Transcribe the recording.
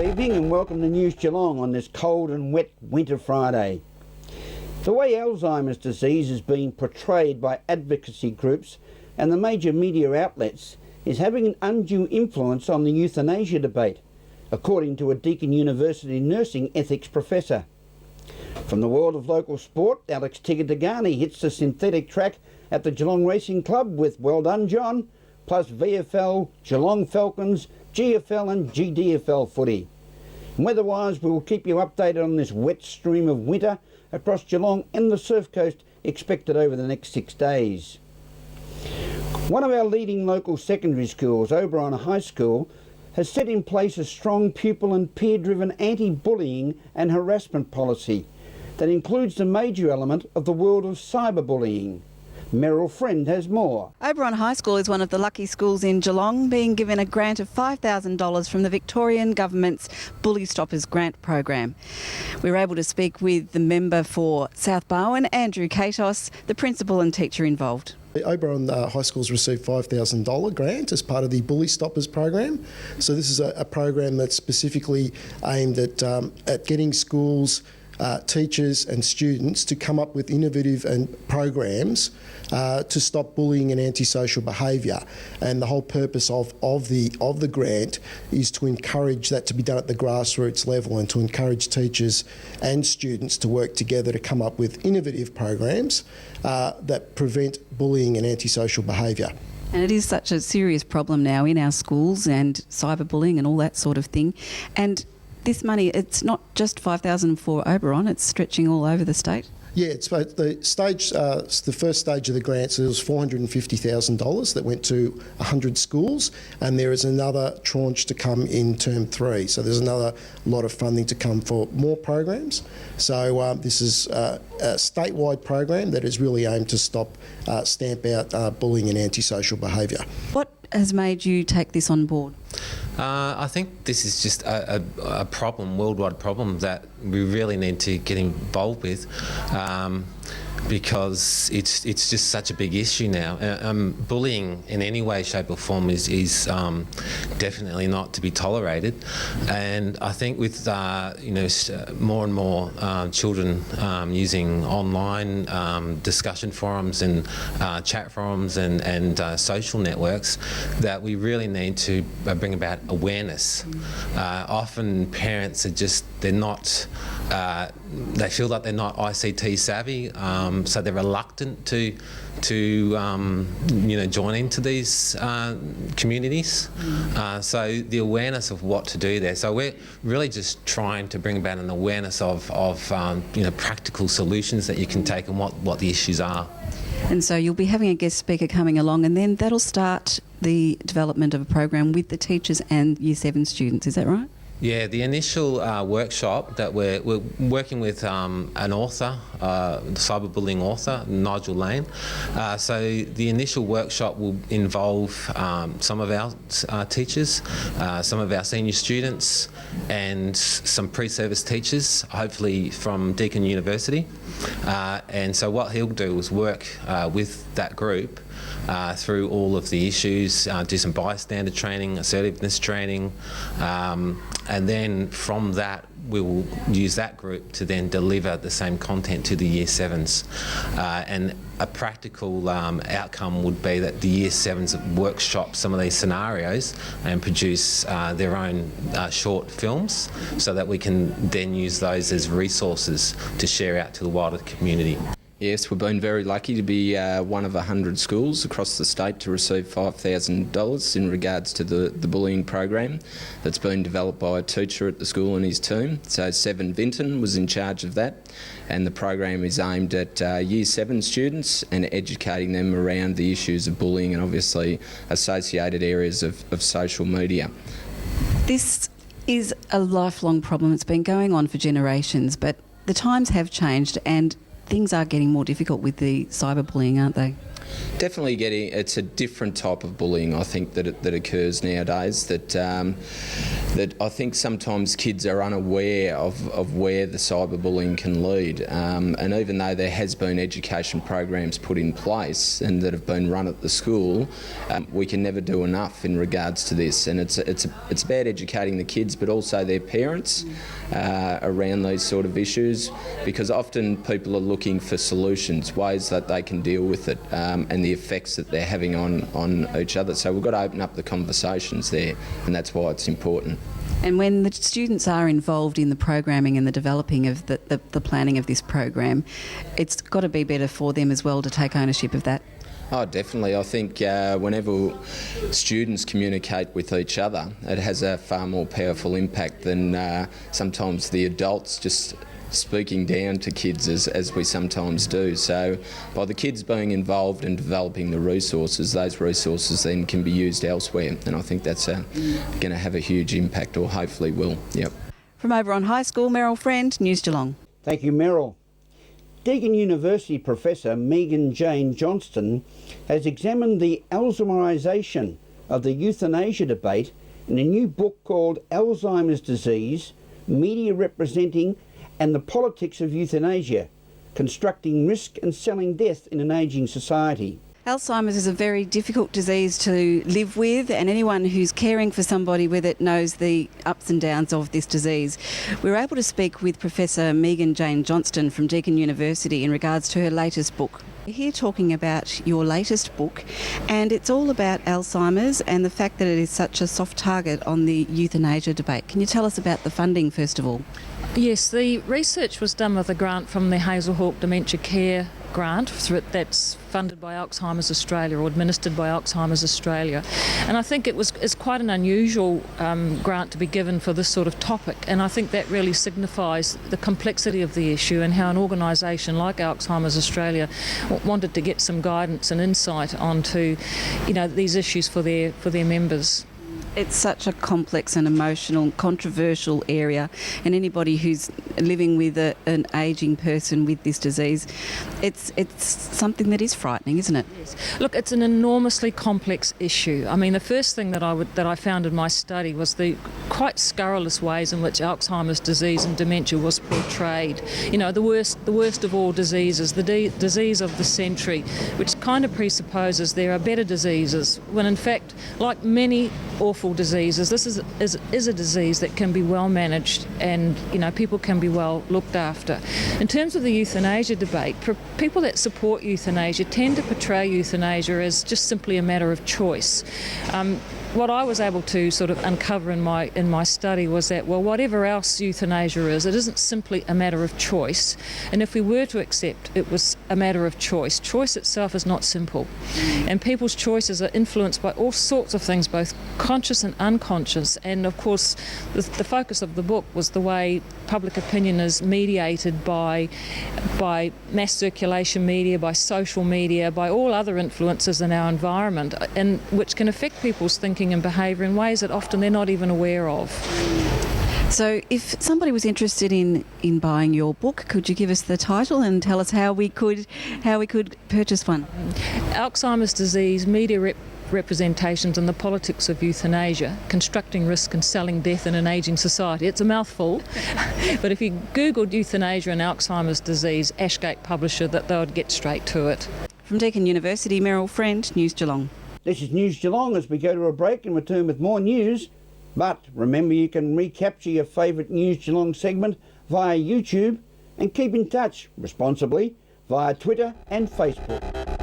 evening and welcome to News Geelong on this cold and wet winter Friday. The way Alzheimer's disease is being portrayed by advocacy groups and the major media outlets is having an undue influence on the euthanasia debate, according to a Deakin University nursing ethics professor. From the world of local sport, Alex Tigani hits the synthetic track at the Geelong Racing Club with Well Done John, plus VFL, Geelong Falcons, GFL and GDFL footy. And weather-wise, we will keep you updated on this wet stream of winter across Geelong and the Surf Coast expected over the next 6 days. One of our leading local secondary schools, Oberon High School, has set in place a strong pupil and peer-driven anti-bullying and harassment policy that includes the major element of the world of cyberbullying. Meryl Friend has more. Oberon High School is one of the lucky schools in Geelong, being given a grant of $5,000 from the Victorian Government's Bully Stoppers grant program. We were able to speak with the member for South Barwon, Andrew Katos, the principal and teacher involved. Oberon High School's received $5,000 grant as part of the Bully Stoppers program. So this is a program that's specifically aimed at getting schools, teachers and students to come up with innovative programs to stop bullying and antisocial behaviour. And the whole purpose of the grant is to encourage that to be done at the grassroots level and to encourage teachers and students to work together to come up with innovative programs that prevent bullying and antisocial behaviour. And it is such a serious problem now in our schools and cyberbullying and all that sort of thing. And this money, it's not just $5,000 for Oberon, it's stretching all over the state. Yeah, it's the stage. The first stage of the grant, so there was $450,000 that went to 100 schools, and there is another tranche to come in term 3. So there's another lot of funding to come for more programs. So this is a statewide program that is really aimed to stamp out bullying and antisocial behaviour. What has made you take this on board? I think this is just a problem, worldwide problem that we really need to get involved with because it's just such a big issue now. Bullying in any way, shape or form is definitely not to be tolerated, and I think with more and more children using online discussion forums and chat forums and social networks, that we really need to bring about awareness. Often parents are they're not. They feel like they're not ICT savvy, so they're reluctant to join into these communities. So the awareness of what to do there. So we're really just trying to bring about an awareness of practical solutions that you can take and what the issues are. And so you'll be having a guest speaker coming along, and then that'll start the development of a program with the teachers and Year 7 students, is that right? Yeah, the initial workshop that we're working with an author, cyberbullying author, Nigel Lane. So the initial workshop will involve some of our teachers, some of our senior students, and some pre-service teachers, hopefully from Deakin University. And so what he'll do is work with that group through all of the issues, do some bystander training, assertiveness training, and then from that we will use that group to then deliver the same content to the Year 7s. And a practical outcome would be that the Year 7s workshop some of these scenarios and produce their own short films so that we can then use those as resources to share out to the wider community. Yes, we've been very lucky to be one of 100 schools across the state to receive $5,000 in regards to the bullying program that's been developed by a teacher at the school and his team. So Seven Vinton was in charge of that, and the program is aimed at Year 7 students and educating them around the issues of bullying and obviously associated areas of social media. This is a lifelong problem. It's been going on for generations, but the times have changed and things are getting more difficult with the cyberbullying, aren't they? Definitely it's a different type of bullying, I think, that occurs nowadays, that I think sometimes kids are unaware of where the cyberbullying can lead. And even though there has been education programs put in place and that have been run at the school, we can never do enough in regards to this. And it's about educating the kids, but also their parents around these sort of issues, because often people are looking for solutions, ways that they can deal with it, and the effects that they're having on each other. So we've got to open up the conversations there, and that's why it's important. And when the students are involved in the programming and the developing of the planning of this program, it's got to be better for them as well to take ownership of that. Oh, definitely. I think whenever students communicate with each other, it has a far more powerful impact than sometimes the adults just speaking down to kids as we sometimes do. So by the kids being involved in developing the resources, those resources then can be used elsewhere, and I think that's going to have a huge impact, or hopefully will. Yep. From over on High School, Meryl Friend, News Geelong. Thank you, Meryl. Deakin University Professor Megan Jane Johnston has examined the Alzheimerisation of the euthanasia debate in a new book called Alzheimer's Disease, Media Representing and the Politics of Euthanasia, Constructing Risk and Selling Death in an Ageing Society. Alzheimer's is a very difficult disease to live with, and anyone who's caring for somebody with it knows the ups and downs of this disease. We were able to speak with Professor Megan Jane Johnston from Deakin University in regards to her latest book. We're here talking about your latest book, and it's all about Alzheimer's and the fact that it is such a soft target on the euthanasia debate. Can you tell us about the funding first of all? Yes, the research was done with a grant from the Hazelhawke Dementia Care grant that's funded by Alzheimer's Australia, or administered by Alzheimer's Australia, and I think it's quite an unusual grant to be given for this sort of topic, and I think that really signifies the complexity of the issue and how an organisation like Alzheimer's Australia wanted to get some guidance and insight onto, these issues for their members. It's such a complex and emotional, controversial area, and anybody who's living with an ageing person with this disease, it's something that is frightening, isn't it? Yes. Look, it's an enormously complex issue. I mean, the first thing that I found in my study was the quite scurrilous ways in which Alzheimer's disease and dementia was portrayed. The worst of all diseases, the disease of the century, which kind of presupposes there are better diseases, when in fact, like many awful diseases, this is a disease that can be well managed, and people can be well looked after. In terms of the euthanasia debate, people that support euthanasia tend to portray euthanasia as just simply a matter of choice. What I was able to sort of uncover in my study was that, well, whatever else euthanasia is, it isn't simply a matter of choice. And if we were to accept it was a matter of choice, choice itself is not simple. And people's choices are influenced by all sorts of things, both conscious and unconscious. And of course, the focus of the book was the way public opinion is mediated by mass circulation media, by social media, by all other influences in our environment, and which can affect people's thinking and behaviour in ways that often they're not even aware of. So if somebody was interested in buying your book, could you give us the title and tell us how we could purchase one? Alzheimer's Disease, Media Representations and the Politics of Euthanasia, Constructing Risk and Selling Death in an Ageing Society. It's a mouthful, but if you googled euthanasia and Alzheimer's disease, Ashgate publisher, that they would get straight to it. From Deakin University, Meryl Friend, News Geelong. This is News Geelong as we go to a break and return with more news. But remember, you can recapture your favourite News Geelong segment via YouTube and keep in touch responsibly via Twitter and Facebook.